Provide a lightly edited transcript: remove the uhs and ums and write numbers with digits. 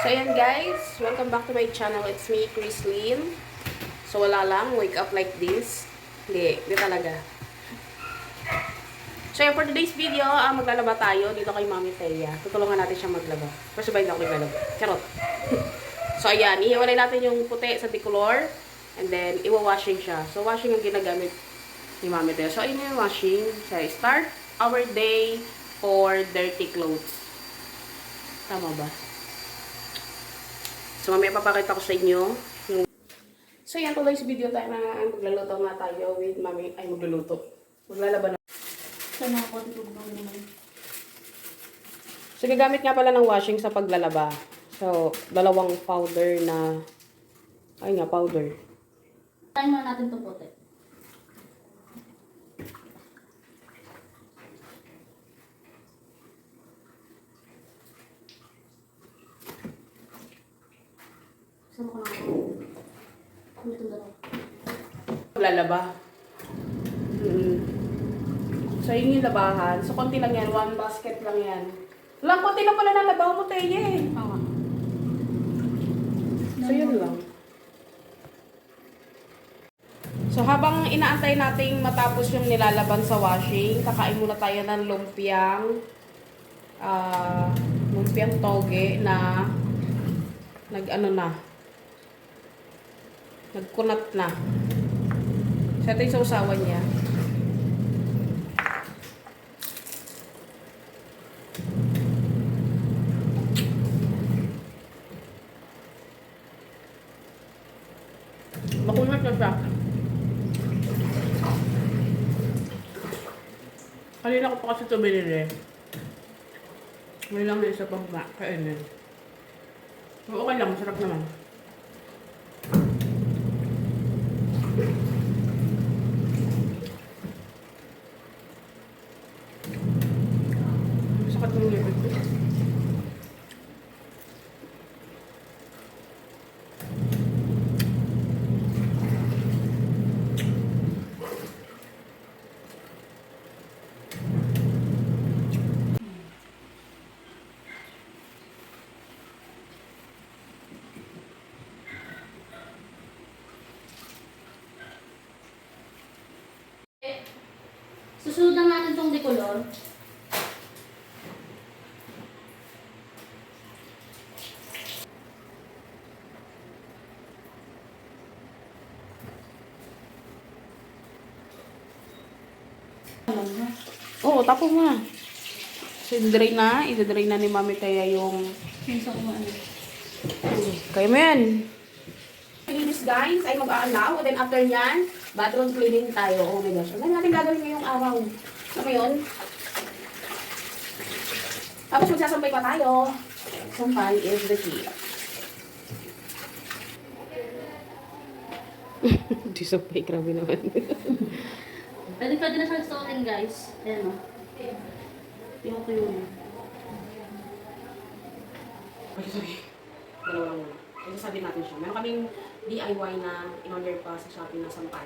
So ayan guys, welcome back to my channel. It's me, Chrislyn. So wala lang, wake up like this. Hindi talaga. So for today's video, maglalaba tayo dito kay Mami Thea. Tutulungan natin siya maglaba. First ba hindi ako naglalaba? Charot. So ayan, ihiwalay natin yung puti sa decolor. And then, iwa-washing siya. So washing ang ginagamit ni Mami Thea. So ayun yung washing. So start our day for dirty clothes. Tama ba? So, mamaya papakita ko sa inyo. So, yan tuloy sa video tayo na magluluto nga tayo with Mami. Ay, magluluto. Maglalaban na. Sana ako naman. So, gagamit nga pala ng washing sa paglalaba. So, dalawang powder na... Ay nga, powder. Tayo muna natin itong puti. Sama ko na ako. Ano itong dalawa? Maglalaba. So, yun yung labahan. So, konti lang yan. One basket lang yan. Lang, konti lang pala ng labaw mo, Teye. Oo. So, yun lang. So, habang inaantay nating matapos yung nilalaban sa washing, kakain muna tayo ng lumpiang toge na nagkunat na. So, ito yung sausawan niya. Makunat na siya. Kanina ko pa kasi ito binili. May lang na isa pang kainin. Okay lang, masarap naman. Masakit ng lipid ko. Susunod na natin itong decolor. Oo, tapo mo na. So, i-drain na ni Mami kaya yung... Minsan ko ano. Kaya mo yan. Finish guys, ay mag-aalaw. And then after nyan, bathroom cleaning tayo. Oh my gosh. Ano natin gagawin ngayong araw? Ano mo yun? Tapos magsasampay pa tayo. Sampay is the key. Di sampay, grabe naman. Pwede na siyang suotin guys. Ayan o. Yung ko yun. Ay, sorry. Dalawa lang muna. Isasabi natin siya. Meron kaming DIY na in-order pa sa Shopee na sampay.